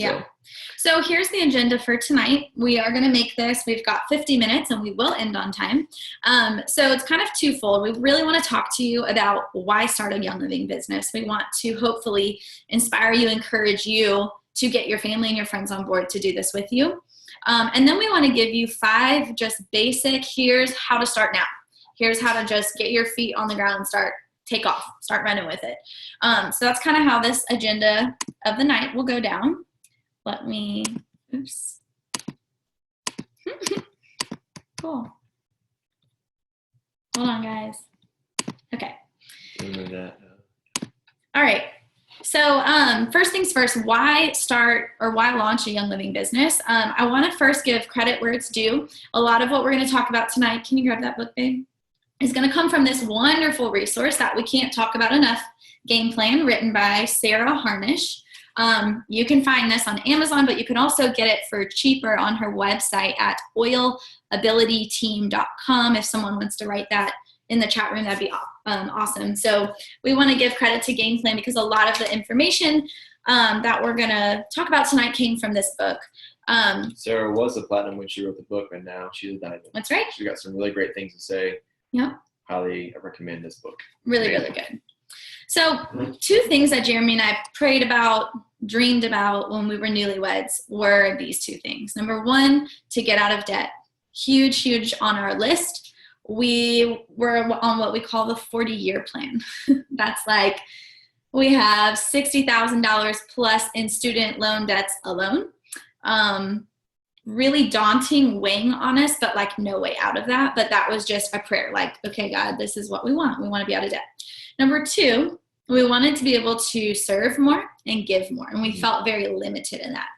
Yeah. So here's the agenda for tonight. We are going to make this, we've got 50 minutes and we will end on time. So it's kind of twofold. We really want to talk to you about why start a Young Living business. We want to hopefully inspire you, encourage you to get your family and your friends on board to do this with you. And then we want to give you 5 just basic, here's how to start now. Here's how to just get your feet on the ground and take off, start running with it. So that's kind of how this agenda of the night will go down. Oops. Cool. Hold on, guys. Okay. All right. So first things first, why start or why launch a Young Living business? I want to first give credit where it's due. A lot of what we're going to talk about tonight, can you grab that book, babe? Is going to come from this wonderful resource that we can't talk about enough, Game Plan, written by Sarah Harnish. You can find this on Amazon, but you can also get it for cheaper on her website at oilabilityteam.com. If someone wants to write that in the chat room, that'd be awesome. So we want to give credit to Game Plan because a lot of the information that we're going to talk about tonight came from this book. Sarah was a platinum when she wrote the book, and now she's a diamond. That's right. She got some really great things to say. Yep. Highly recommend this book. Really, really good. So 2 things that Jeremy and I prayed about, dreamed about when we were newlyweds were these 2 things. Number 1, to get out of debt. Huge, huge on our list. We were on what we call the 40-year plan. That's like we have $60,000 plus in student loan debts alone. Really daunting, weighing on us, but like no way out of that. But that was just a prayer, like, okay, God, this is what we want. We want to be out of debt. Number 2, we wanted to be able to serve more and give more. And we felt very limited in that.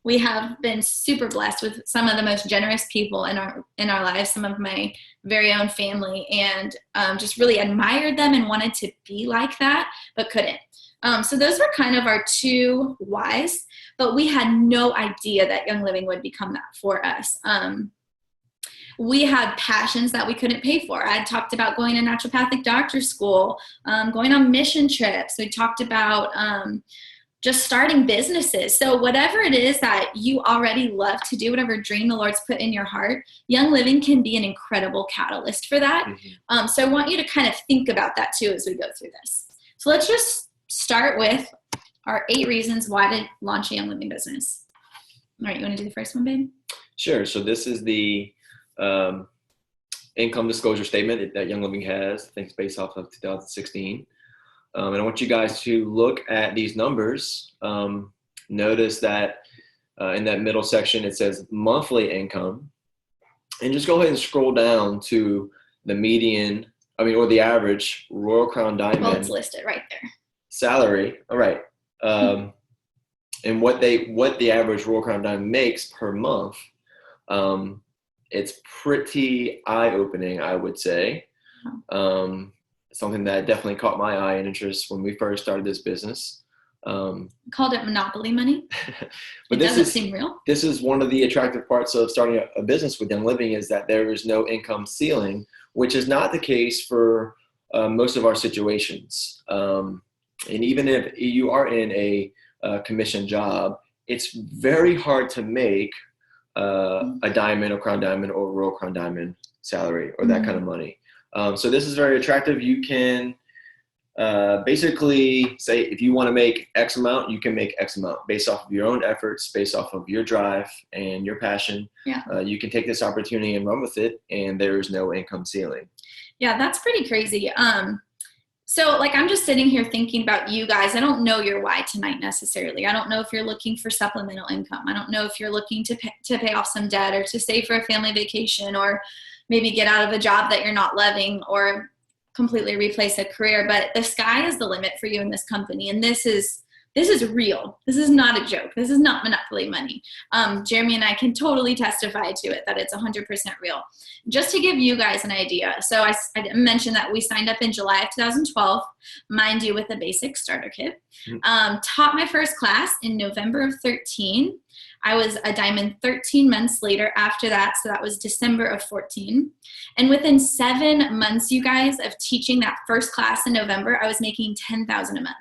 We have been super blessed with some of the most generous people in our lives, some of my very own family, and just really admired them and wanted to be like that, but couldn't. So those were kind of our 2 whys, but we had no idea that Young Living would become that for us. We had passions that we couldn't pay for. I had talked about going to naturopathic doctor school, going on mission trips. We talked about just starting businesses. So whatever it is that you already love to do, whatever dream the Lord's put in your heart, Young Living can be an incredible catalyst for that. Mm-hmm. So I want you to kind of think about that too as we go through this. So let's just start with our 8 reasons why to launch a Young Living business. All right, you want to do the first one, babe? Sure. So this is the income disclosure statement that Young Living has. I think it's based off of 2016. And I want you guys to look at these numbers. Notice that in that middle section, it says monthly income. And just go ahead and scroll down to the median, or the average Royal Crown Diamond. Well, it's listed right there. Salary. All right. And what the average Royal Crown Diamond makes per month. It's pretty eye-opening, I would say. Something that definitely caught my eye and interest when we first started this business. Called it monopoly money. But it doesn't seem real. This is one of the attractive parts of starting a business with Young Living is that there is no income ceiling, which is not the case for most of our situations. And even if you are in a commission job, it's very hard to make a diamond or crown diamond or Royal Crown Diamond salary or that kind of money. So this is very attractive. You can basically say if you want to make X amount, you can make X amount based off of your own efforts, based off of your drive and your passion. Yeah. You can take this opportunity and run with it, and there's no income ceiling. Yeah, that's pretty crazy. So like I'm just sitting here thinking about you guys. I don't know your why tonight necessarily. I don't know if you're looking for supplemental income. I don't know if you're looking to pay off some debt or to save for a family vacation or maybe get out of a job that you're not loving or completely replace a career. But the sky is the limit for you in this company. And this is real. This is not a joke. This is not monopoly money. Jeremy and I can totally testify to it that it's 100% real. Just to give you guys an idea. So I mentioned that we signed up in July of 2012, mind you, with a basic starter kit. Taught my first class in November of 13. I was a diamond 13 months later after that. So that was December of 14. And within 7 months, you guys, of teaching that first class in November, I was making $10,000 a month.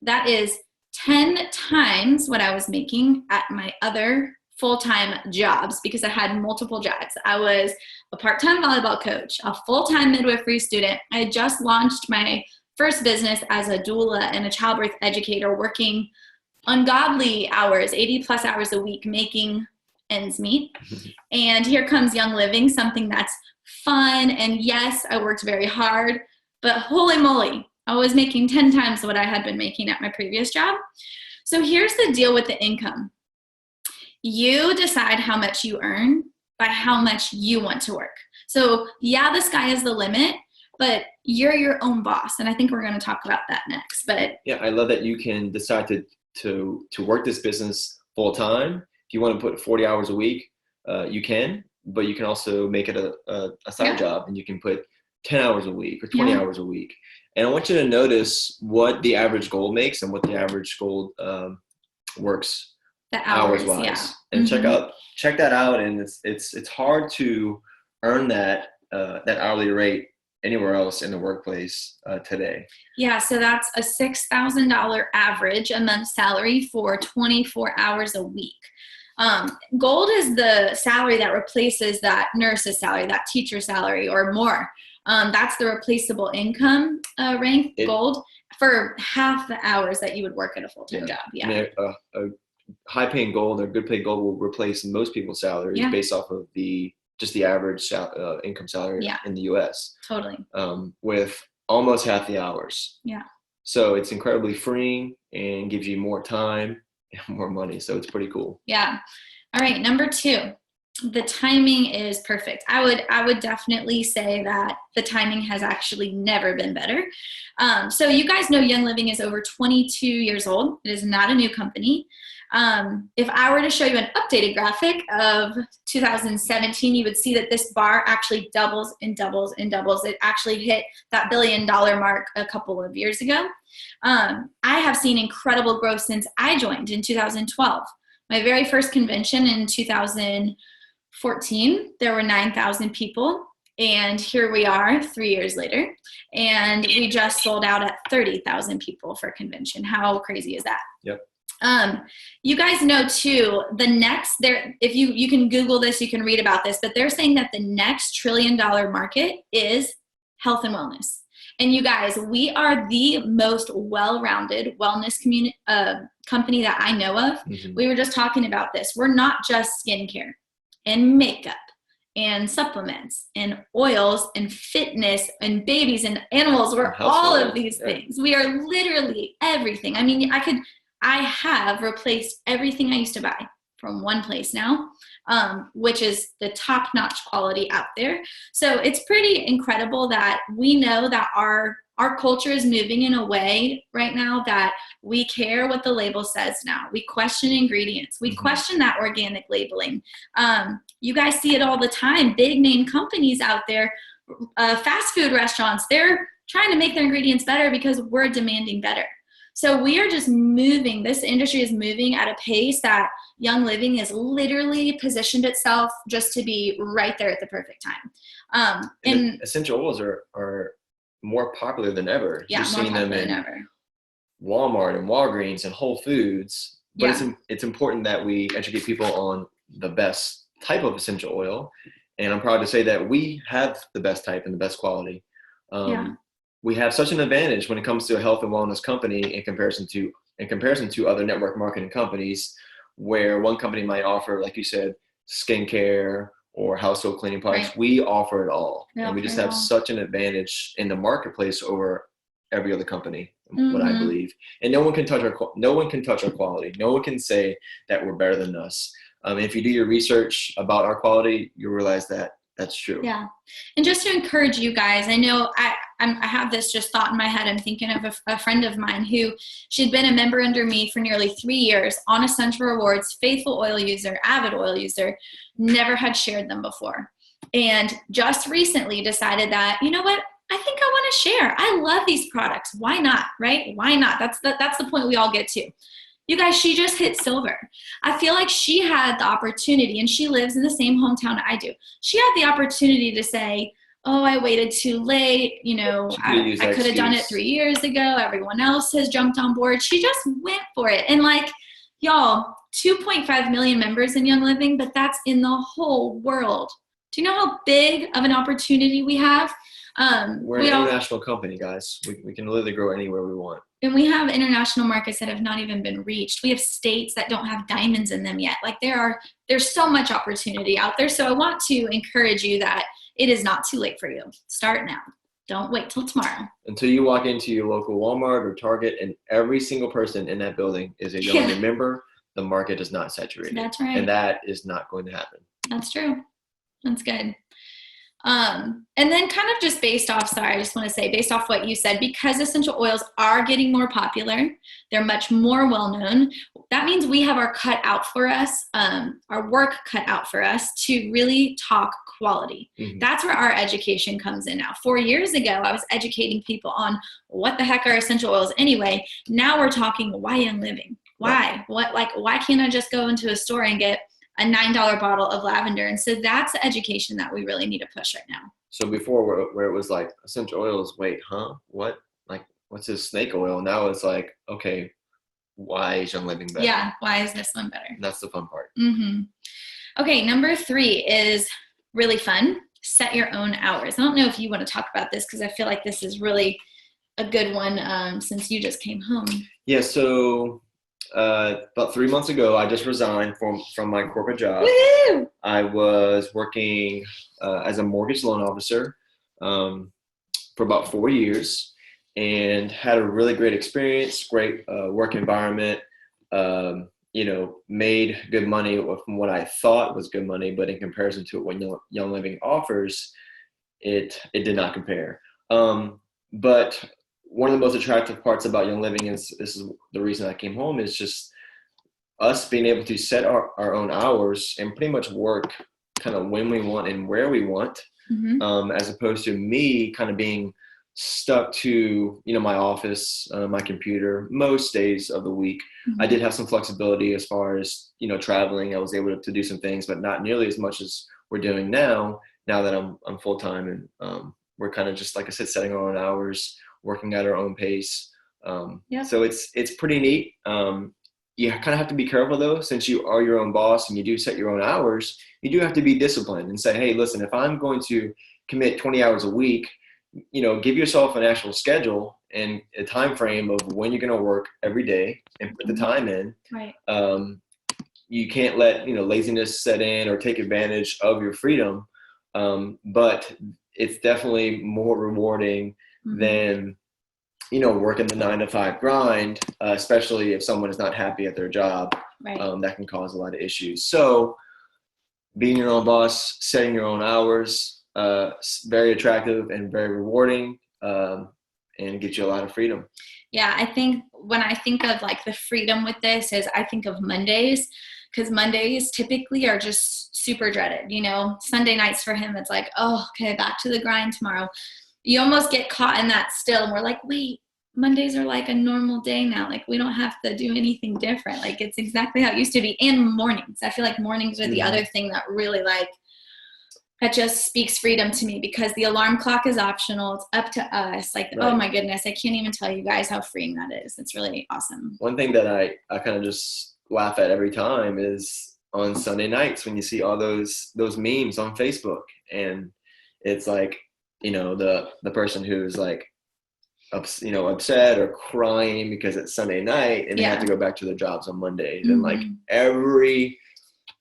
That is 10 times what I was making at my other full-time jobs, because I had multiple jobs. I was a part-time volleyball coach, a full-time midwifery student. I had just launched my first business as a doula and a childbirth educator, working ungodly hours, 80 plus hours a week, making ends meet. And here comes Young Living, something that's fun. And yes, I worked very hard, but holy moly, I was making 10 times what I had been making at my previous job. So here's the deal with the income. You decide how much you earn by how much you want to work. So yeah, the sky is the limit, but you're your own boss. And I think we're going to talk about that next. But yeah, I love that you can decide to work this business full time. If you want to put 40 hours a week, you can, but you can also make it a side job, and you can put 10 hours a week or 20 hours a week. And I want you to notice what the average gold makes and what the average gold works hours wise, and check that out. And it's hard to earn that hourly rate anywhere else in the workplace today. Yeah, so that's a $6,000 average a month salary for 24 hours a week. Gold is the salary that replaces that nurse's salary, that teacher salary, or more. That's the replaceable income rank, gold, for half the hours that you would work at a full-time job. Yeah. I mean, a high-paying gold or good-paid gold will replace most people's salaries based off of just the average income salary in the U.S. Totally. With almost half the hours. Yeah. So it's incredibly freeing and gives you more time and more money. So it's pretty cool. Yeah. All right. Number 2, the timing is perfect. I would definitely say that the timing has actually never been better. So you guys know Young Living is over 22 years old. It is not a new company. If I were to show you an updated graphic of 2017, you would see that this bar actually doubles and doubles and doubles. It actually hit that $1 billion mark a couple of years ago. I have seen incredible growth since I joined in 2012. My very first convention in 2014, there were 9,000 people. And here we are 3 years later, and we just sold out at 30,000 people for convention. How crazy is that? Yep. You guys know too, if you can Google this, you can read about this, but they're saying that the next $1 trillion market is health and wellness. And you guys, we are the most well-rounded wellness company that I know of. Mm-hmm. We were just talking about this. We're not just skincare and makeup and supplements and oils and fitness and babies and animals. We're all of these things. We are literally everything. I mean, I have replaced everything I used to buy from one place now, which is the top-notch quality out there. So it's pretty incredible that we know that our culture is moving in a way right now that we care what the label says now. We question ingredients. We question that organic labeling. You guys see it all the time. Big name companies out there, fast food restaurants, they're trying to make their ingredients better because we're demanding better. So we are just moving. This industry is moving at a pace that Young Living has literally positioned itself just to be right there at the perfect time. And essential oils are more popular than ever. Yeah, You're seeing them in Walmart and Walgreens and Whole Foods. But it's important that we educate people on the best type of essential oil. And I'm proud to say that we have the best type and the best quality. We have such an advantage when it comes to a health and wellness company in comparison to other network marketing companies, where one company might offer, like you said, skincare or household cleaning products. Right. We offer it all. And we just have such an advantage in the marketplace over every other company, what I believe. And no one can touch our quality. No one can say that we're better than us. If you do your research about our quality, you'll realize that that's true. Yeah. And just to encourage you guys, I know I have this just thought in my head. I'm thinking of a friend of mine who she'd been a member under me for nearly 3 years, on Essential Rewards, faithful oil user, avid oil user, never had shared them before. And just recently decided that, you know what? I think I want to share. I love these products. Why not? Right? Why not? That's the point we all get to. You guys, she just hit silver. I feel like she had the opportunity, and she lives in the same hometown I do. She had the opportunity to say, oh, I waited too late. I could have done it 3 years ago. Everyone else has jumped on board. She just went for it. And like, y'all, 2.5 million members in Young Living, but that's in the whole world. Do you know how big of an opportunity we have? We're an international company, guys. We can literally grow anywhere we want. And we have international markets that have not even been reached. We have states that don't have diamonds in them yet. Like there's so much opportunity out there. So I want to encourage you that it is not too late for you. Start now. Don't wait till tomorrow. Until you walk into your local Walmart or Target and every single person in that building is a Young Living member, the market is not saturated. That's right. And that is not going to happen. That's true. That's good. And then kind of just based off what you said, because essential oils are getting more popular, they're much more well-known. That means we have our work cut out for us to really talk quality. Mm-hmm. That's where our education comes in now. 4 years ago, I was educating people on what the heck are essential oils anyway. Now we're talking, why Young Living? Why? Why can't I just go into a store and get a $9 bottle of lavender? And so that's the education that we really need to push right now. So before where it was like essential oils, wait, huh? What? Like, what's this snake oil? Now it's like, okay, why is Young Living better? Yeah, why is this one better? That's the fun part. Mm-hmm. Okay, number 3 is really fun. Set your own hours. I don't know if you want to talk about this because I feel like this is really a good one since you just came home. Yeah, so about 3 months ago, I just resigned from my corporate job. Woo-hoo! I was working as a mortgage loan officer for about 4 years and had a really great experience, great work environment, made good money from what I thought was good money, but in comparison to what Young Living offers, it did not compare. But one of the most attractive parts about Young Living is, this is the reason I came home, is just us being able to set our own hours and pretty much work kind of when we want and where we want, mm-hmm. As opposed to me kind of being stuck to, my office, my computer most days of the week. Mm-hmm. I did have some flexibility as far as, traveling. I was able to do some things, but not nearly as much as we're doing now that I'm full-time, and we're kind of just, like I said, setting our own hours, working at our own pace. So it's pretty neat. You kind of have to be careful though, since you are your own boss and you do set your own hours, you do have to be disciplined and say, hey, listen, if I'm going to commit 20 hours a week, give yourself an actual schedule and a time frame of when you're going to work every day and put the time in. Right. You can't let, laziness set in or take advantage of your freedom. But it's definitely more rewarding mm-hmm. than, working the 9-to-5 grind, especially if someone is not happy at their job. Right. That can cause a lot of issues. So being your own boss, setting your own hours, very attractive and very rewarding, and get you a lot of freedom. Yeah, I think when I think of like the freedom with this is I think of Mondays, because Mondays typically are just super dreaded. Sunday nights for him, it's like, oh, okay, back to the grind tomorrow. You almost get caught in that still, and we're like, wait, Mondays are like a normal day now. Like, we don't have to do anything different. Like, it's exactly how it used to be. And mornings. I feel like mornings are the mm-hmm. other thing that really that just speaks freedom to me, because the alarm clock is optional. It's up to us. Like, right. Oh my goodness, I can't even tell you guys how freeing that is. It's really awesome. One thing that I kind of just laugh at every time is on Sunday nights when you see all those memes on Facebook, and it's like, the person who's like, upset or crying because it's Sunday night and they have to go back to their jobs on Monday. Mm-hmm. And like every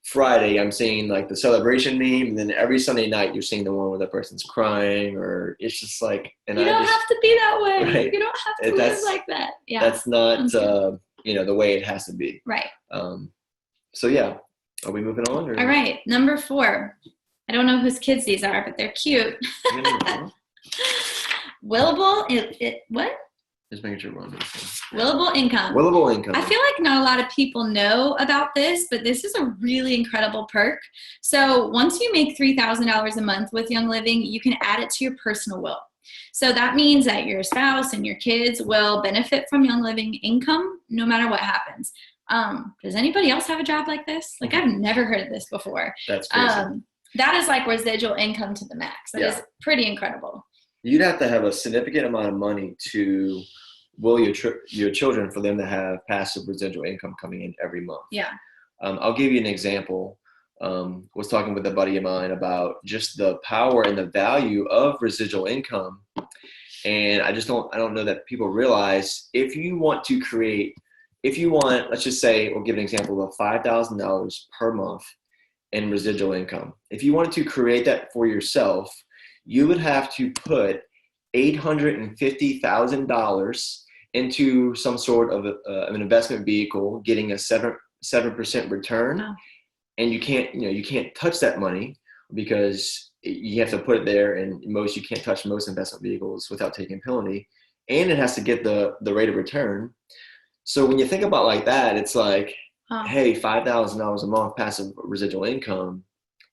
Friday I'm seeing like the celebration meme, and then every Sunday night you're seeing the one where the person's crying, or it's just like, and you don't have to be that way. Right? You don't have to live like that. Yeah. That's not, the way it has to be. Right. So yeah, are we moving on? Or? All right. Number 4. I don't know whose kids these are, but they're cute. Willable, what? Just making sure we're on this one. Willable income. Willable income. I feel like not a lot of people know about this, but this is a really incredible perk. So once you make $3,000 a month with Young Living, you can add it to your personal will. So that means that your spouse and your kids will benefit from Young Living income no matter what happens. Does anybody else have a job like this? Like, I've never heard of this before. That's crazy. That is like residual income to the max. That Yeah. is pretty incredible. You'd have to have a significant amount of money to will your children for them to have passive residual income coming in every month. Yeah. I'll give you an example. Was talking with a buddy of mine about just the power and the value of residual income. And I don't know that people realize if you want, let's just say, we'll give an example of $5,000 per month in residual income. If you wanted to create that for yourself, you would have to put $850,000 into some sort of an investment vehicle, getting a 7% return. Wow. And you can't touch that money because you have to put it there, and you can't touch most investment vehicles without taking a penalty, and it has to get the rate of return. So when you think about like that, it's like, hey, $5,000 a month passive residual income,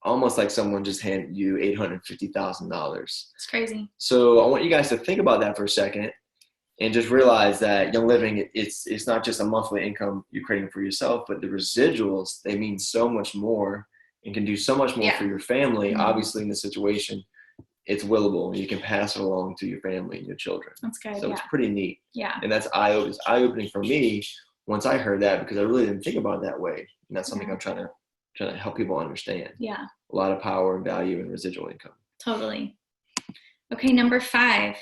almost like someone just handed you $850,000. It's crazy. So I want you guys to think about that for a second and just realize that Young Living, it's not just a monthly income you're creating for yourself, but the residuals, they mean so much more and can do so much more for your family. Mm-hmm. Obviously, in this situation, it's willable. You can pass it along to your family and your children. That's good. So it's pretty neat. Yeah. And that's eye-opening for me once I heard that, because I really didn't think about it that way. And that's something I'm trying to help people understand. Yeah. A lot of power and value in residual income. Totally. Okay, number 5.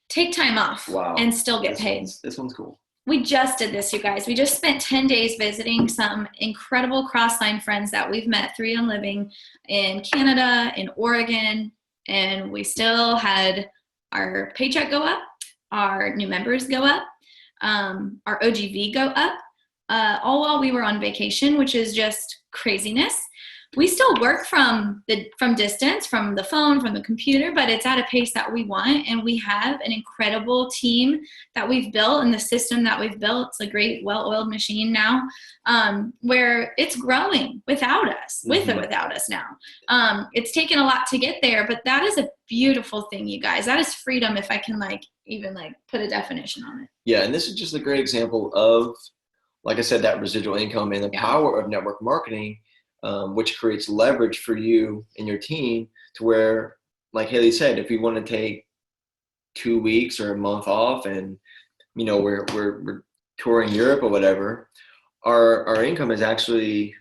Take time off and still get paid. This one's cool. We just did this, you guys. We just spent 10 days visiting some incredible cross-line friends that we've met through Young Living in Canada, in Oregon, and we still had our paycheck go up, our new members go up, our OGV go up, all while we were on vacation, which is just craziness. We still work from distance, from the phone, from the computer, but it's at a pace that we want. And we have an incredible team that we've built, and the system that we've built. It's a great, well-oiled machine now, where it's growing without us, with or without us now. It's taken a lot to get there, but that is a beautiful thing, you guys. That is freedom, if I can even put a definition on it. Yeah, and this is just a great example of, like I said, that residual income and the power of network marketing. Which creates leverage for you and your team to where, like Hailey said, if we want to take 2 weeks or a month off and, we're touring Europe or whatever, our income is actually,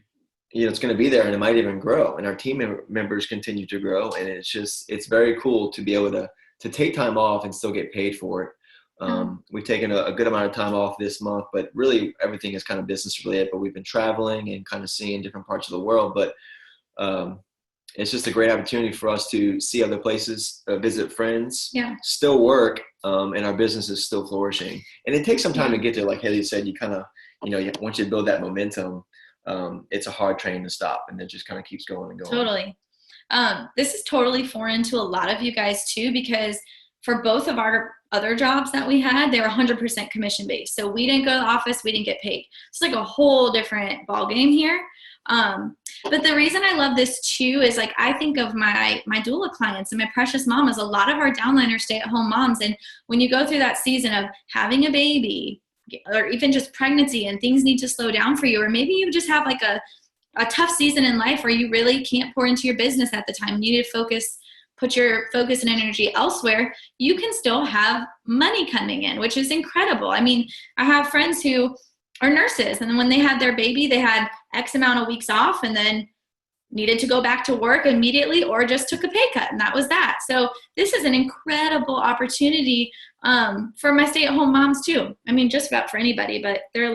it's going to be there, and it might even grow, and our team members continue to grow. And it's very cool to be able to take time off and still get paid for it. We've taken a good amount of time off this month, but really everything is kind of business related. But we've been traveling and kind of seeing different parts of the world. But it's just a great opportunity for us to see other places, visit friends, still work, and our business is still flourishing. And it takes some time to get there. Like Hailey said, you kind of, once you build that momentum, it's a hard train to stop, and it just kind of keeps going and going. Totally. This is totally foreign to a lot of you guys too, because for both of our other jobs that we had, they were 100% commission based. So we didn't go to the office, we didn't get paid. It's like a whole different ball game here. But the reason I love this too is I think of my doula clients and my precious mamas. A lot of our downliners stay at home moms. And when you go through that season of having a baby or even just pregnancy and things need to slow down for you, or maybe you just have a tough season in life where you really can't pour into your business at the time. You need to put your focus and energy elsewhere. You can still have money coming in, which is incredible. I mean, I have friends who are nurses, and then when they had their baby, they had X amount of weeks off and then needed to go back to work immediately, or just took a pay cut, and that was that. So this is an incredible opportunity for my stay-at-home moms too. I mean, just about for anybody, but they're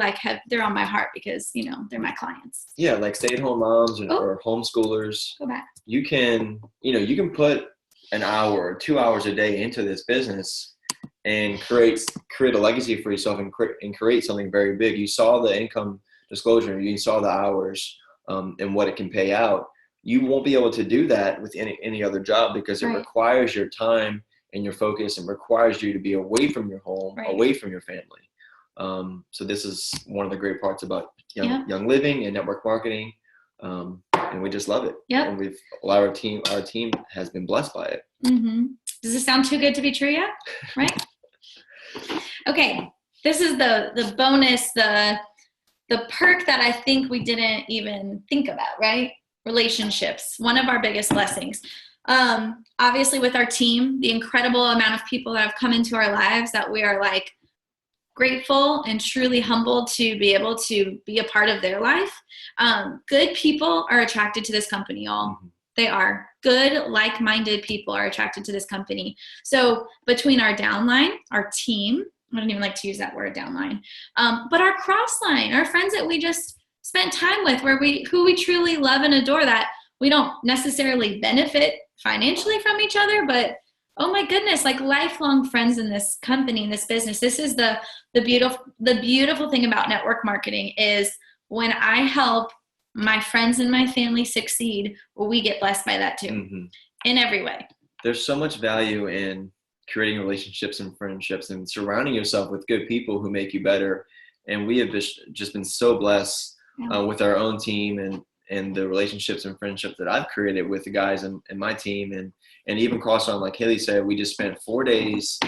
they're on my heart because, they're my clients. Yeah, like stay-at-home moms or homeschoolers. Go back. You can put an hour or 2 hours a day into this business and create a legacy for yourself and create something very big. You saw the income disclosure, you saw the hours and what it can pay out. You won't be able to do that with any other job, because it requires your time and your focus, and requires you to be away from your home, away from your family. So this is one of the great parts about Young Living and network marketing. And we just love it. Yep. And our team has been blessed by it. Mm-hmm. Does this sound too good to be true yet? Right? Okay. This is the bonus, the perk that I think we didn't even think about, right? relationships, one of our biggest blessings. Obviously with our team, the incredible amount of people that have come into our lives that we are like grateful and truly humbled to be able to be a part of their life. Good people are attracted to this company, y'all. Mm-hmm. They are. Good, like-minded people are attracted to this company. So between our downline, our team, I don't even like to use that word, downline, but our crossline, our friends that we just spent time with, who we truly love and adore, that we don't necessarily benefit financially from each other, but oh my goodness, like lifelong friends in this company, in this business. This is the beautiful thing about network marketing is when I help my friends and my family succeed, well, we get blessed by that too, mm-hmm. in every way. There's so much value in creating relationships and friendships and surrounding yourself with good people who make you better. And we have just been so blessed with our own team and the relationships and friendships that I've created with the guys in my team. And even Crossline, like Hailey said, we just spent 4 days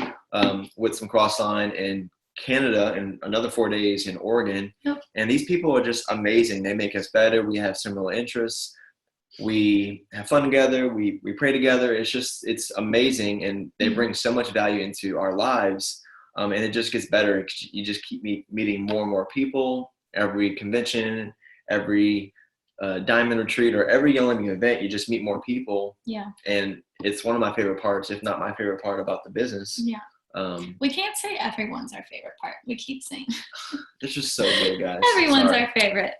with some Crossline in Canada and another 4 days in Oregon. Yep. And these people are just amazing. They make us better. We have similar interests. We have fun together. We pray together. It's amazing. And they bring so much value into our lives. And it just gets better. You just keep meeting more and more people. Every convention, every diamond retreat, or every Young Living event, you just meet more people. Yeah. And it's one of my favorite parts, if not my favorite part about the business. Yeah. We can't say everyone's our favorite part. We keep saying it's just so good, guys. Everyone's our favorite.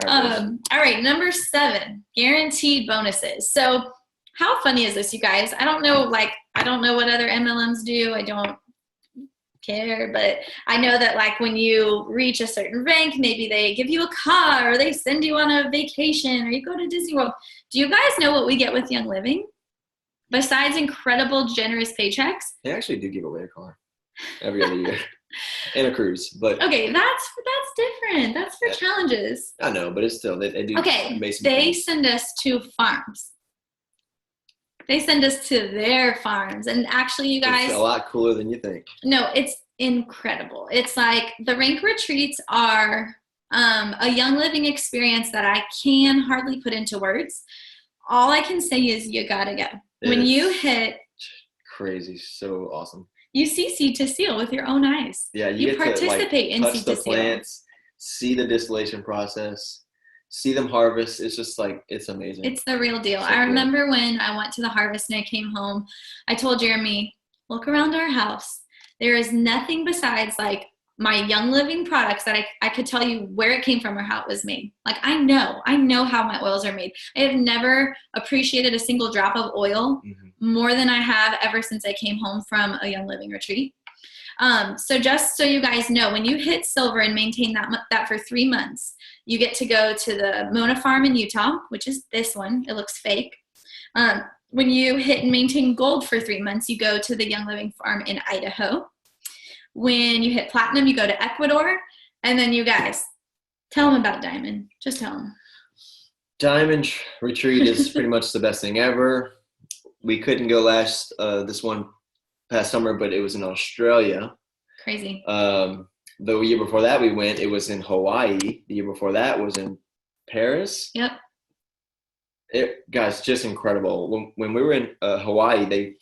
All right, number 7, guaranteed bonuses. So how funny is this, you guys? I don't know what other MLMs do. I don't care, but I know that like when you reach a certain rank, maybe they give you a car or they send you on a vacation or you go to Disney World. Do you guys know what we get with Young Living? Besides incredible, generous paychecks? They actually do give away a car every other year and a cruise. But okay, that's different. That's for challenges. I know, but it's still, they do. Okay, they send us to farms. They send us to their farms. And actually, you guys. It's a lot cooler than you think. No, it's incredible. It's like the rank retreats are a Young Living experience that I can hardly put into words. All I can say is you gotta go. When you hit crazy, so awesome. You see seed to seal with your own eyes. Yeah, you participate in seed to seal. Touch the plants, see the distillation process, see them harvest. It's just like, it's amazing. It's the real deal. So I remember when I went to the harvest and I came home, I told Jeremy, look around our house. There is nothing besides like my Young Living products that I could tell you where it came from or how it was made. Like I know how my oils are made. I have never appreciated a single drop of oil more than I have ever since I came home from a Young Living retreat. So just so you guys know, when you hit silver and maintain that for 3 months, you get to go to the Mona farm in Utah, which is this one. It looks fake. When you hit and maintain gold for 3 months, you go to the Young Living farm in Idaho. When you hit platinum, you go to Ecuador. And then you guys, tell them about Diamond. Just tell them. Diamond retreat is pretty much the best thing ever. We couldn't go this one past summer, but it was in Australia. Crazy. The year before that we went, it was in Hawaii. The year before that was in Paris. Yep. Guys, just incredible. When we were in Hawaii,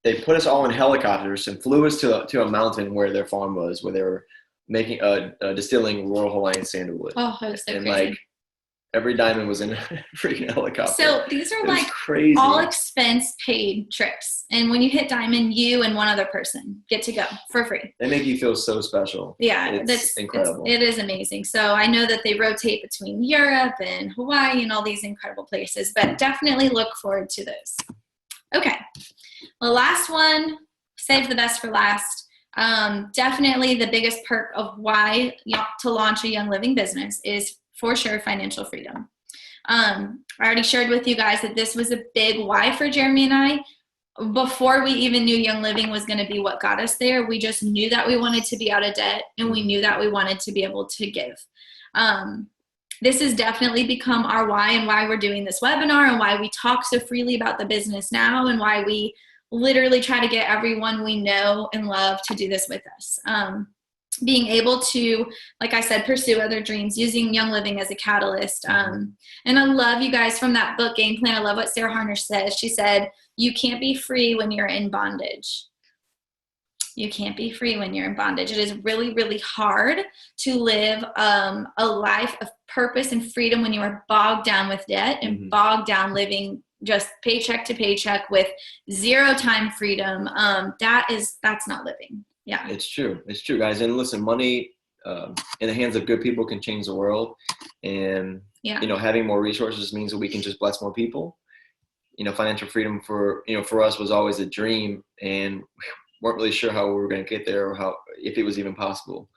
they put us all in helicopters and flew us to a mountain where their farm was, where they were making distilling Royal Hawaiian sandalwood. Oh, that was so crazy. Like every diamond was in a freaking helicopter. So these are like crazy, all expense paid trips. And when you hit diamond, you and one other person get to go for free. They make you feel so special. Yeah, that's incredible. It is amazing. So I know that they rotate between Europe and Hawaii and all these incredible places, but definitely look forward to those. Okay. The last one, save the best for last. Definitely the biggest perk of why to launch a Young Living business is for sure financial freedom. I already shared with you guys that this was a big why for Jeremy and I. Before we even knew Young Living was going to be what got us there, we just knew that we wanted to be out of debt and we knew that we wanted to be able to give. This has definitely become our why and why we're doing this webinar and why we talk so freely about the business now and why we literally try to get everyone we know and love to do this with us. being able to, like I said, pursue other dreams, using Young Living as a catalyst. And I love, you guys, from that book, Game Plan, I love what Sarah Harner says. She said, you can't be free when you're in bondage. You can't be free when you're in bondage. It is really, really hard to live a life of purpose and freedom when you are bogged down with debt and bogged down living just paycheck to paycheck with zero time freedom. That's not living. Yeah. It's true, guys. And listen, money in the hands of good people can change the world. And, having more resources means that we can just bless more people. Financial freedom for us was always a dream, and weren't really sure how we were going to get there, or if it was even possible.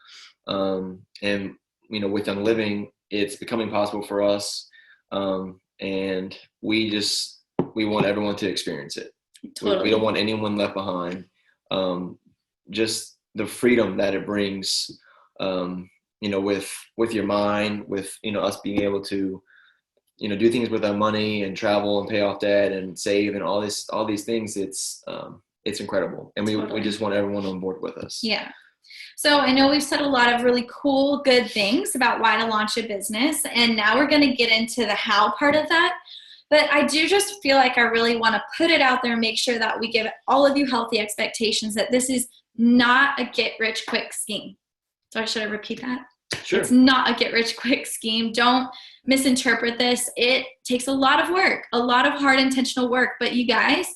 And with Young Living, it's becoming possible for us. And we want everyone to experience it. Totally. We don't want anyone left behind. Just the freedom that it brings, with your mind, with, us being able to, do things with our money and travel and pay off debt and save and all these things. It's incredible. And we just want everyone on board with us. Yeah. So I know we've said a lot of really cool, good things about why to launch a business. And now we're going to get into the how part of that. But I do just feel like I really want to put it out there and make sure that we give all of you healthy expectations that this is not a get-rich-quick scheme. So should I repeat that? Sure. It's not a get-rich-quick scheme. Don't misinterpret this. It takes a lot of work, a lot of hard, intentional work. But you guys,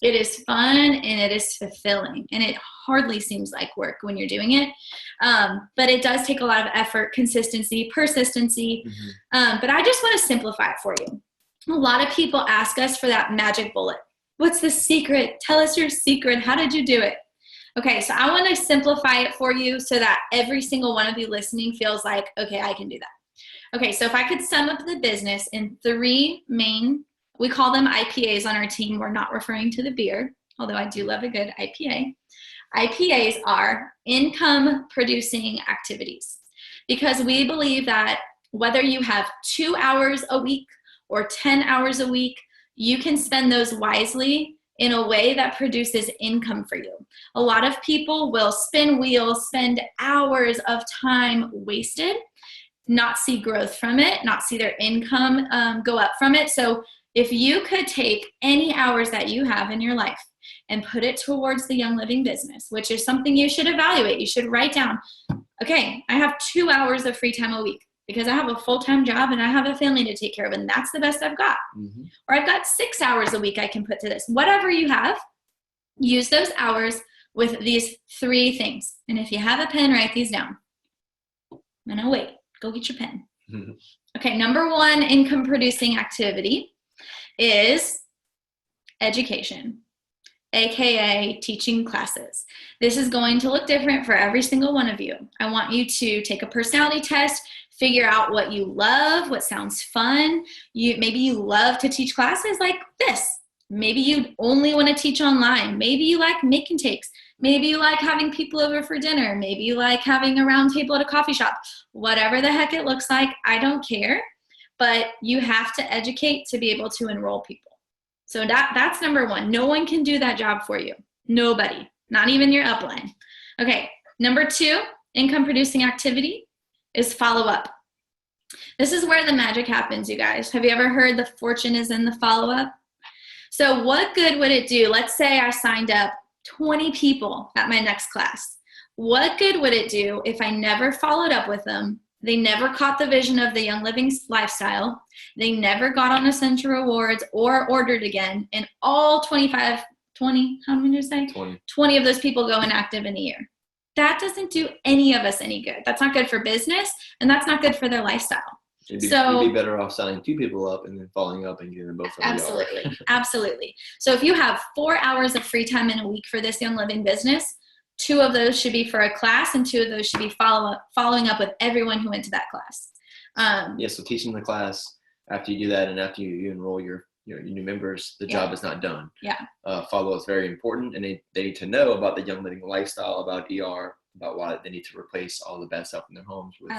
it is fun and it is fulfilling. And it hardly seems like work when you're doing it. But it does take a lot of effort, consistency, persistency. But I just want to simplify it for you. A lot of people ask us for that magic bullet. What's the secret? Tell us your secret. How did you do it? Okay, so I want to simplify it for you so that every single one of you listening feels like, okay, I can do that. Okay, so if I could sum up the business in 3 main, we call them IPAs on our team. We're not referring to the beer, although I do love a good IPA. IPAs are income producing activities, because we believe that whether you have 2 hours a week or 10 hours a week, you can spend those wisely in a way that produces income for you. A lot of people will spin wheels, spend hours of time wasted, not see growth from it, not see their income go up from it. So if you could take any hours that you have in your life and put it towards the Young Living business, which is something you should evaluate. You should write down, okay, I have 2 hours of free time a week because I have a full-time job and I have a family to take care of, and that's the best I've got. Or I've got 6 hours a week I can put to this. Whatever you have, use those hours with these 3 things. And if you have a pen, write these down. No, wait, go get your pen. Okay, number 1 income producing activity is education, aka teaching classes. This is going to look different for every single one of you. I want you to take a personality test, figure out what you love, what sounds fun. Maybe you love to teach classes like this. Maybe you only want to teach online. Maybe you like making takes. Maybe you like having people over for dinner. Maybe you like having a round table at a coffee shop. Whatever the heck it looks like, I don't care. But you have to educate to be able to enroll people. So that's number 1. No one can do that job for you. Nobody, not even your upline. Okay, number 2, income producing activity is follow up. This is where the magic happens, you guys. Have you ever heard the fortune is in the follow up? So what good would it do? Let's say I signed up 20 people at my next class. What good would it do if I never followed up with them? They never caught the vision of the Young Living lifestyle. They never got on Essential Rewards or ordered again. And all 20, how many did you say? 20 of those people go inactive in a year. That doesn't do any of us any good. That's not good for business, and that's not good for their lifestyle. You'd be better off signing 2 people up and then following up and getting them both. Absolutely. Absolutely. So if you have 4 hours of free time in a week for this Young Living business, 2 of those should be for a class, and 2 of those should be following up with everyone who went to that class. So teaching the class, after you do that and after you enroll your new members, the job is not done. Follow is very important, and they need to know about the Young Living lifestyle, about ER, about why they need to replace all the bad stuff in their homes with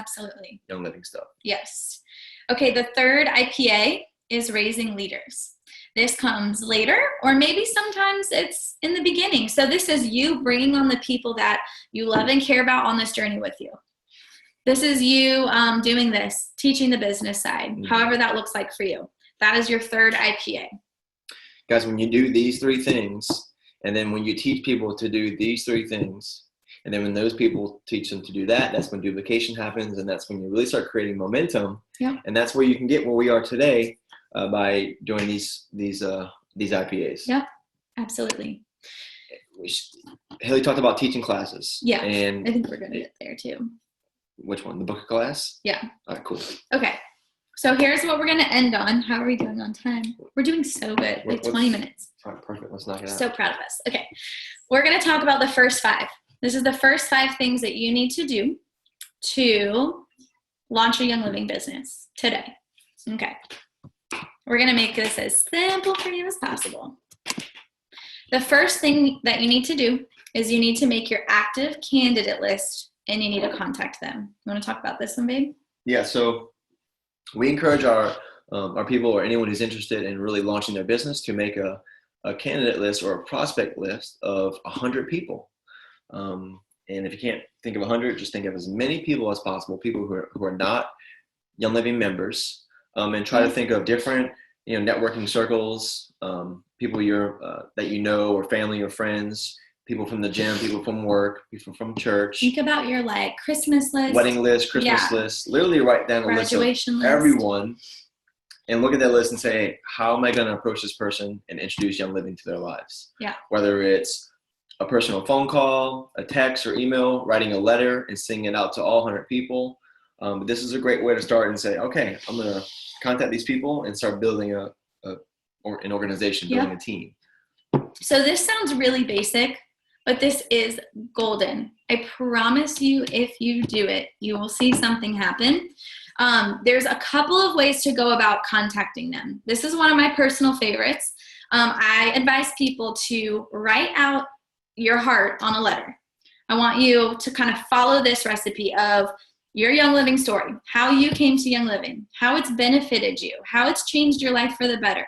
Young Living stuff. Yes. Okay, the 3rd IPA is raising leaders. This comes later, or maybe sometimes it's in the beginning. So this is you bringing on the people that you love and care about on this journey with you. This is you doing this, teaching the business side, however that looks like for you. That is your third IPA. Guys, when you do these three things, and then when you teach people to do these three things, and then when those people teach them to do that, that's when duplication happens, and that's when you really start creating momentum. Yep. And that's where you can get where we are today by doing these IPAs. Yep, absolutely. Hailey talked about teaching classes. Yeah, and I think we're going to get there too. Which one? The book class? Yeah. All right, cool. Okay. So here's what we're going to end on. How are we doing on time? We're doing so good. We have 20 minutes. All right, perfect. Let's knock it out. So proud of us. Okay. We're going to talk about the first 5. This is the first 5 things that you need to do to launch a Young Living business today. Okay. We're going to make this as simple for you as possible. The first thing that you need to do is you need to make your active candidate list, and you need to contact them. You want to talk about this one, babe? Yeah, so we encourage our people or anyone who's interested in really launching their business to make a candidate list or a prospect list of 100 people. And if you can't think of 100, just think of as many people as possible, people who are not Young Living members, and try to think of different networking circles, people that you know, or family or friends, people from the gym, people from work, people from church. Think about your Christmas list, wedding list, Christmas list. Literally write down a list of everyone, and look at that list and say, how am I going to approach this person and introduce Young Living to their lives? Yeah. Whether it's a personal phone call, a text or email, writing a letter and sending it out to all 100 people. This is a great way to start and say, okay, I'm going to contact these people and start building an organization, building a team. So this sounds really basic, but this is golden. I promise you, if you do it, you will see something happen. There's a couple of ways to go about contacting them. This is one of my personal favorites. I advise people to write out your heart on a letter. I want you to kind of follow this recipe of your Young Living story, how you came to Young Living, how it's benefited you, how it's changed your life for the better,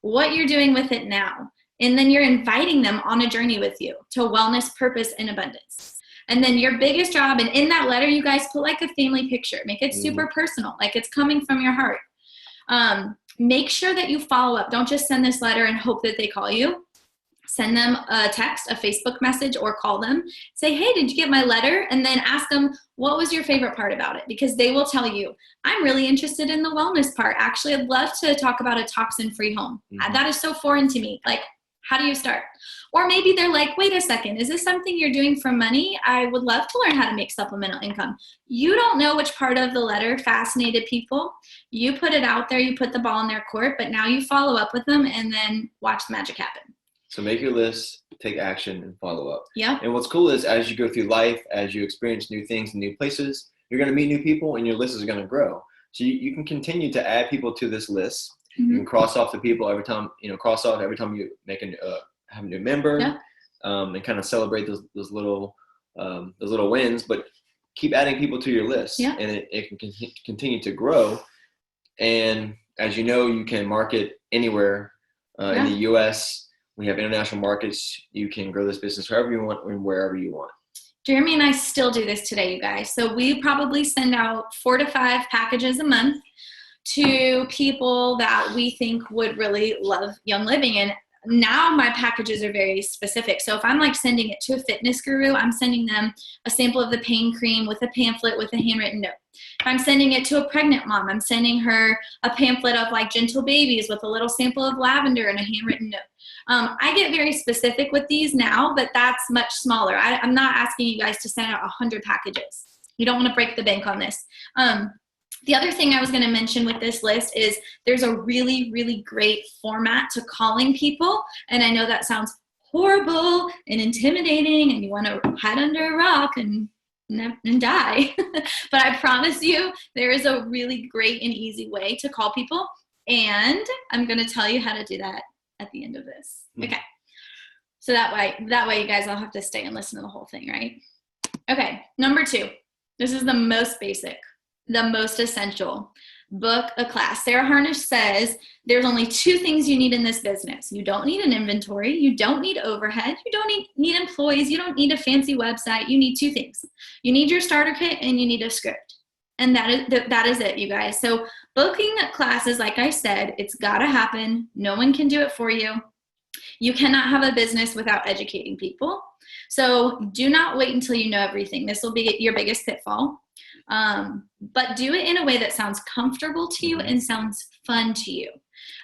what you're doing with it now. And then you're inviting them on a journey with you to wellness, purpose, and abundance. And then your biggest job, and in that letter, you guys put a family picture. Make it super personal, like it's coming from your heart. Make sure that you follow up. Don't just send this letter and hope that they call you. Send them a text, a Facebook message, or call them. Say, hey, did you get my letter? And then ask them, what was your favorite part about it? Because they will tell you, I'm really interested in the wellness part. Actually, I'd love to talk about a toxin-free home. That is so foreign to me. How do you start? Or maybe they're like, wait a second, is this something you're doing for money? I would love to learn how to make supplemental income. You don't know which part of the letter fascinated people. You put it out there, you put the ball in their court, but now you follow up with them and then watch the magic happen. So make your list, take action, and follow up. Yeah. And what's cool is as you go through life, as you experience new things and new places, you're going to meet new people and your list is going to grow. So you can continue to add people to this list. You can cross off the people every time, every time you make have a new member, and kind of celebrate those little wins, but keep adding people to your list, and it can continue to grow. And as you know, you can market anywhere in the U.S. We have international markets. You can grow this business however you want and wherever you want. Jeremy and I still do this today, you guys. So we probably send out 4 to 5 packages a month to people that we think would really love Young Living. And now my packages are very specific. So if I'm sending it to a fitness guru, I'm sending them a sample of the pain cream with a pamphlet with a handwritten note. If I'm sending it to a pregnant mom, I'm sending her a pamphlet of gentle babies with a little sample of lavender and a handwritten note. I get very specific with these now, but that's much smaller. I'm not asking you guys to send out 100 packages. You don't want to break the bank on this. The other thing I was going to mention with this list is there's a really, really great format to calling people. And I know that sounds horrible and intimidating and you want to hide under a rock and die. But I promise you there is a really great and easy way to call people. And I'm going to tell you how to do that at the end of this. Okay. So that way you guys all have to stay and listen to the whole thing, right? Okay. Number 2, this is the most basic, the most essential. book a class. Sarah Harnish says there's only 2 things you need in this business. You don't need an inventory. You don't need overhead. You don't need employees. You don't need a fancy website. You need 2 things. You need your starter kit and you need a script. And that is it, you guys. So booking classes, like I said, it's got to happen. No one can do it for you. You cannot have a business without educating people. So do not wait until you know everything. This will be your biggest pitfall. But do it in a way that sounds comfortable to you and sounds fun to you.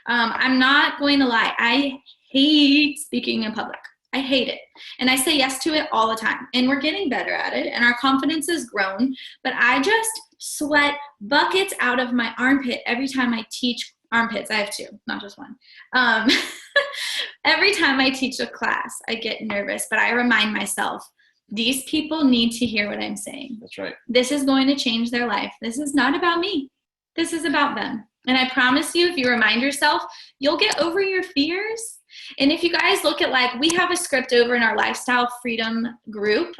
I'm not going to lie. I hate speaking in public. I hate it. And I say yes to it all the time. And we're getting better at it. And our confidence has grown. But I just sweat buckets out of my armpit every time I teach armpits. I have 2, not just 1. Every time I teach a class, I get nervous. But I remind myself, these people need to hear what I'm saying. That's right. This is going to change their life. This is not about me. This is about them. And I promise you, if you remind yourself, you'll get over your fears. And if you guys look at, like, we have a script over in our Lifestyle Freedom group.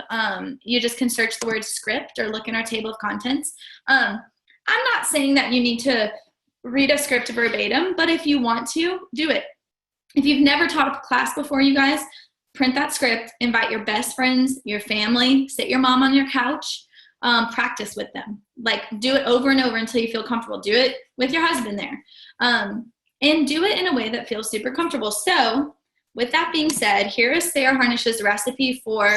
You just can search the word script or look in our table of contents. I'm not saying that you need to read a script verbatim, but if you want to, do it. If you've never taught a class before, you guys, print that script, invite your best friends, your family, sit your mom on your couch, practice with them. Like, do it over and over until you feel comfortable. Do it with your husband there. And do it in a way that feels super comfortable. So with that being said, here is Sarah Harnish's recipe for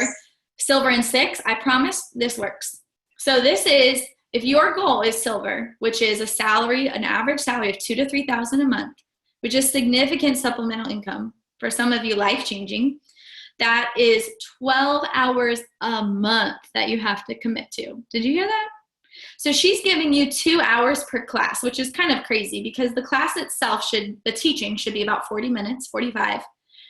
silver and 6. I promise this works. So this is, if your goal is silver, which is an average salary of $2,000 to $3,000 a month, which is significant supplemental income, for some of you life-changing, that is 12 hours a month that you have to commit to. Did you hear that? So she's giving you 2 hours per class, which is kind of crazy because the class itself the teaching should be about 40 minutes, 45.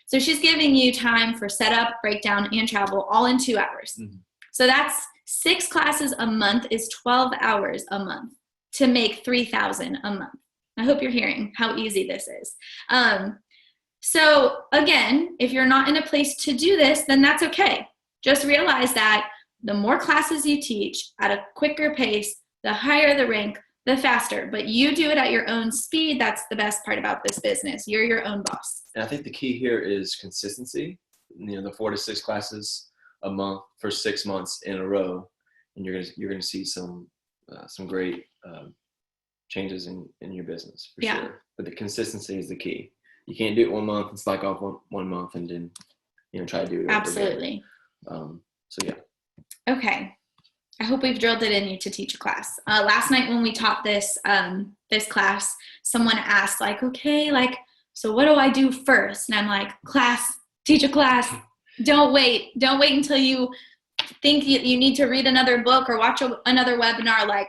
So she's giving you time for setup, breakdown, and travel all in 2 hours. Mm-hmm. So that's 6 classes a month is 12 hours a month to make $3,000 a month. I hope you're hearing how easy this is. So again, if you're not in a place to do this, then that's okay. Just realize that the more classes you teach at a quicker pace, the higher the rank, the faster. But you do it at your own speed. That's the best part about this business. You're your own boss. And I think the key here is consistency. The 4 to 6 classes a month for 6 months in a row, and you're gonna see some great changes in your business for sure. But the consistency is the key. You can't do it 1 month and slack off one month and then try to do it over Absolutely. Again. So yeah. Okay. I hope we've drilled it in you to teach a class. Last night when we taught this class, someone asked, like, okay, like, so what do I do first? And I'm like, teach a class. Don't wait until you think you need to read another book or watch another webinar. Like,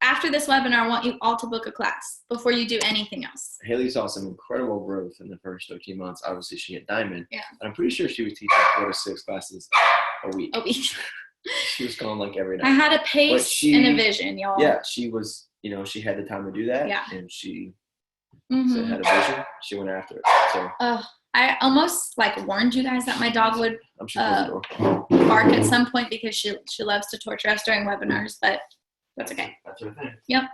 after this webinar, I want you all to book a class before you do anything else. Hailey saw some incredible growth in the first 13 months. Obviously, she hit diamond. Yeah. And I'm pretty sure she was teaching 4 to 6 classes a week. She was going like every night. I had a pace and a vision, y'all. Yeah, she was, she had the time to do that. Yeah. And she had a vision. She went after it. So. I almost warned you guys that my dog would bark at some point because she loves to torture us during webinars, but that's okay. That's her thing. Yep.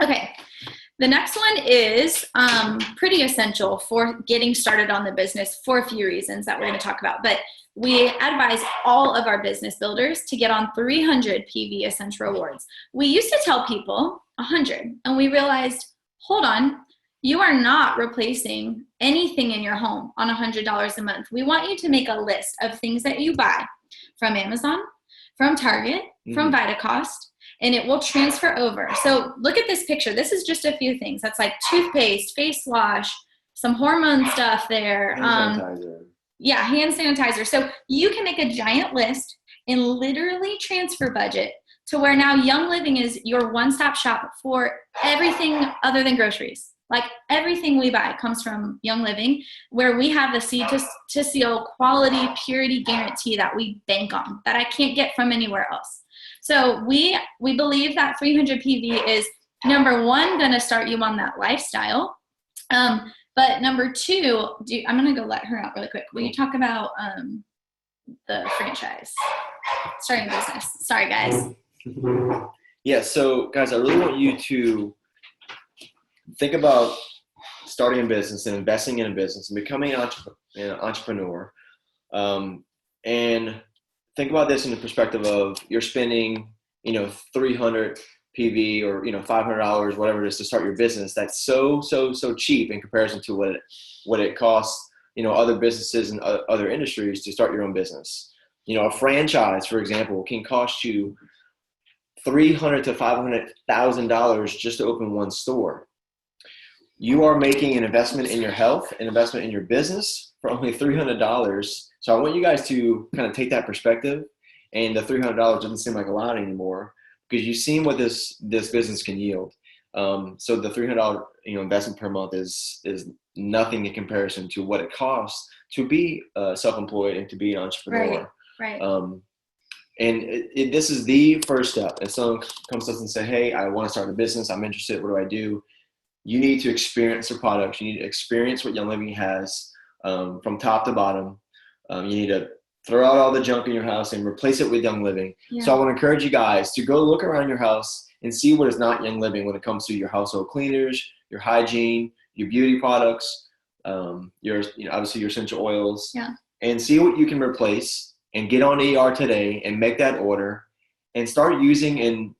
Okay. The next one is pretty essential for getting started on the business for a few reasons that we're going to talk about. But we advise all of our business builders to get on 300 PV Essential Rewards. We used to tell people 100, and we realized, hold on, you are not replacing anything in your home on $100 a month. We want you to make a list of things that you buy from Amazon, from Target, from Vitacost, and it will transfer over. So look at this picture. This is just a few things. That's like toothpaste, face wash, some hormone stuff there. Hand sanitizer. Yeah, hand sanitizer. So you can make a giant list and literally transfer budget to where now Young Living is your one-stop shop for everything other than groceries. Like everything we buy comes from Young Living, where we have the seed to seal quality, purity guarantee that we bank on, that I can't get from anywhere else. So we believe that 300 PV is, number one, going to start you on that lifestyle. But number two, I'm going to go let her out really quick. Will you talk about the franchise, starting a business? Sorry, guys. Yeah, so guys, I really want you to think about starting a business and investing in a business and becoming an entrepreneur. And think about this in the perspective of you're spending, 300 PV or, $500, whatever it is to start your business. That's so cheap in comparison to what it costs, other businesses and other industries to start your own business. A franchise, for example, can cost you $300,000 to $500,000 just to open one store. You are making an investment in your health, an investment in your business for only $300. So I want you guys to kind of take that perspective, and the $300 doesn't seem like a lot anymore because you've seen what this business can yield. So the $300 investment per month is nothing in comparison to what it costs to be self-employed and to be an entrepreneur. Right. And this is the first step. If someone comes to us and say, hey, I want to start a business, I'm interested, what do I do? You need to experience the products. You need to experience what Young Living has from top to bottom. You need to throw out all the junk in your house and replace it with Young Living. Yeah. So I want to encourage you guys to go look around your house and see what is not Young Living when it comes to your household cleaners, your hygiene, your beauty products, obviously your essential oils, and see what you can replace and get on ER today and make that order and start using and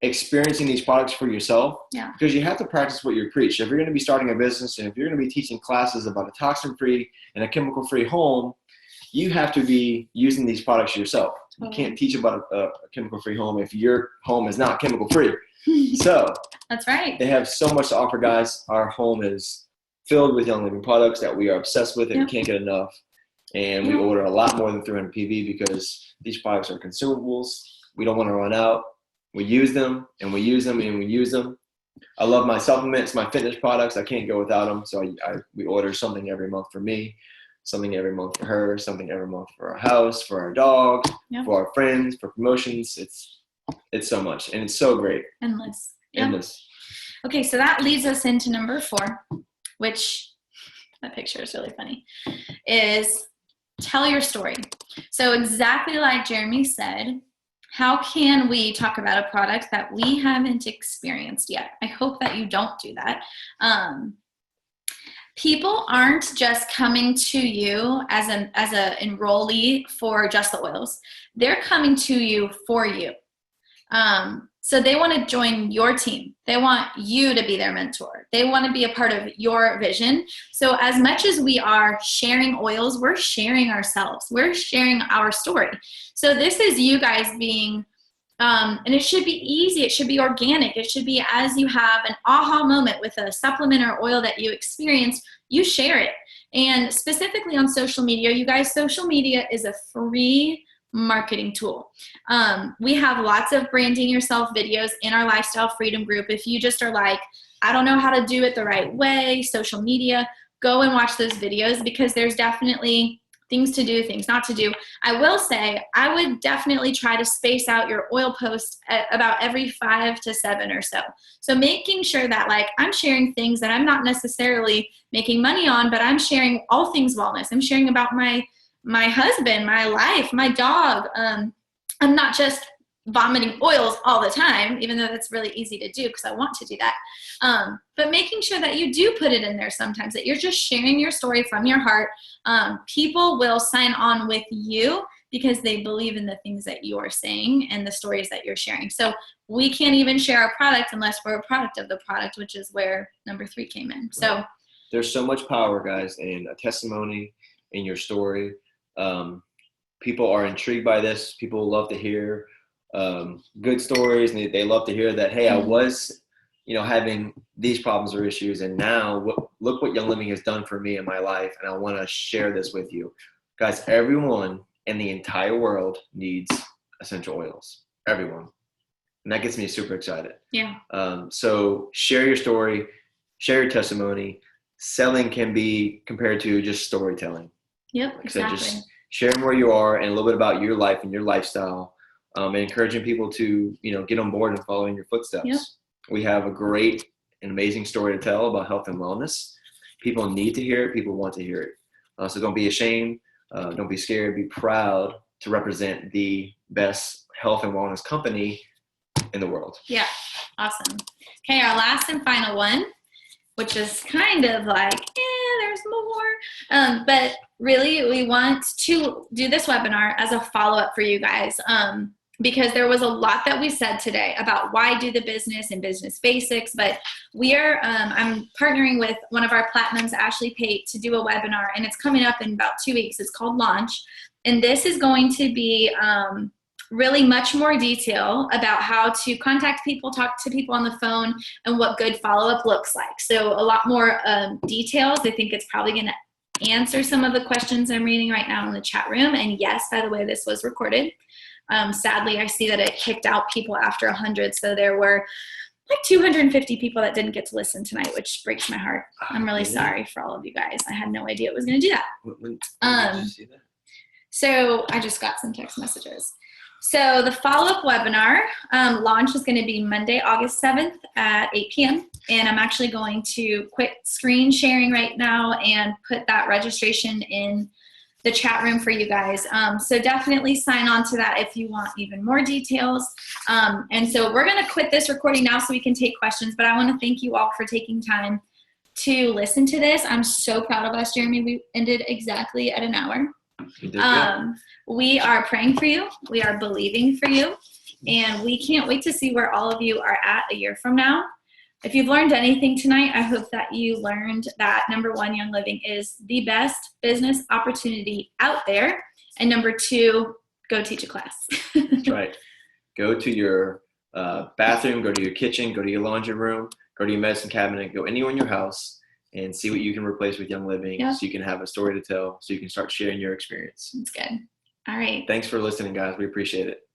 experiencing these products for yourself, because you have to practice what you preach. If you're going to be starting a business and if you're going to be teaching classes about a toxin-free and a chemical-free home, you have to be using these products yourself. You can't teach about a chemical-free home if your home is not chemical-free. So that's right. They have so much to offer, guys. Our home is filled with Young Living products that we are obsessed with and can't get enough. And we order a lot more than 300 PV because these products are consumables. We don't want to run out. We use them and we use them and we use them. I love my supplements, my fitness products. I can't go without them. So we order something every month for me, something every month for her, something every month for our house, for our dog, for our friends, for promotions. It's so much, and it's so great. Endless. Endless. Okay, so that leads us into number 4, which that picture is really funny, is tell your story. So exactly like Jeremy said, how can we talk about a product that we haven't experienced yet? I hope that you don't do that. People aren't just coming to you as a enrollee for just the oils. They're coming to you for you. So they want to join your team. They want you to be their mentor. They want to be a part of your vision. So as much as we are sharing oils, we're sharing ourselves. We're sharing our story. So this is you guys being, and it should be easy. It should be organic. It should be as you have an aha moment with a supplement or oil that you experience, you share it. And specifically on social media, you guys, social media is a free marketing tool. We have lots of branding yourself videos in our Lifestyle Freedom group. If you just are like, I don't know how to do it the right way, social media, go and watch those videos because there's definitely things to do, things not to do. I will say, I would definitely try to space out your oil post at about every 5 to 7 or so. So making sure that like I'm sharing things that I'm not necessarily making money on, but I'm sharing all things wellness. I'm sharing about my husband, my life, my dog. I'm not just vomiting oils all the time, even though that's really easy to do because I want to do that. But making sure that you do put it in there sometimes, that you're just sharing your story from your heart. People will sign on with you because they believe in the things that you are saying and the stories that you're sharing. So we can't even share our product unless we're a product of the product, which is where number 3 came in. So there's so much power, guys, in a testimony, in your story. People are intrigued by this. People love to hear good stories, and they love to hear that, hey, I was, having these problems or issues, and now look what Young Living has done for me in my life, and I want to share this with you. Guys, everyone in the entire world needs essential oils. Everyone. And that gets me super excited. Yeah. So share your story, share your testimony. Selling can be compared to just storytelling. Yep, exactly. Just sharing where you are and a little bit about your life and your lifestyle, and encouraging people to, get on board and follow in your footsteps. Yep. We have a great and amazing story to tell about health and wellness. People need to hear it. People want to hear it. So don't be ashamed. Don't be scared. Be proud to represent the best health and wellness company in the world. Yeah. Awesome. Okay. Our last and final one which is kind of like, there's more. But really, we want to do this webinar as a follow-up for you guys, because there was a lot that we said today about why do the business and business basics. But I'm partnering with one of our platinums, Ashley Pate, to do a webinar, and it's coming up in about 2 weeks. It's called Launch. And this is going to be really much more detail about how to contact people, talk to people on the phone, and what good follow-up looks like. So a lot more details. I think it's probably going to answer some of the questions I'm reading right now in the chat room. And yes, by the way, this was recorded. Sadly, I see that it kicked out people after 100. So there were like 250 people that didn't get to listen tonight, which breaks my heart. I'm really sorry for all of you guys. I had no idea it was going to do that. When did you see that? So I just got some text messages. So the follow-up webinar launch is going to be Monday, August 7th at 8 p.m. And I'm actually going to quit screen sharing right now and put that registration in the chat room for you guys. So definitely sign on to that if you want even more details. And so we're going to quit this recording now so we can take questions. But I want to thank you all for taking time to listen to this. I'm so proud of us, Jeremy. We ended exactly at an hour. We are praying for you. We are believing for you. And we can't wait to see where all of you are at a year from now. If you've learned anything tonight, I hope that you learned that number one, Young Living is the best business opportunity out there. And number two, go teach a class. That's right. Go to your bathroom, go to your kitchen, go to your laundry room, go to your medicine cabinet, go anywhere in your house and see what you can replace with Young Living, so you can have a story to tell, so you can start sharing your experience. That's good. All right. Thanks for listening, guys. We appreciate it.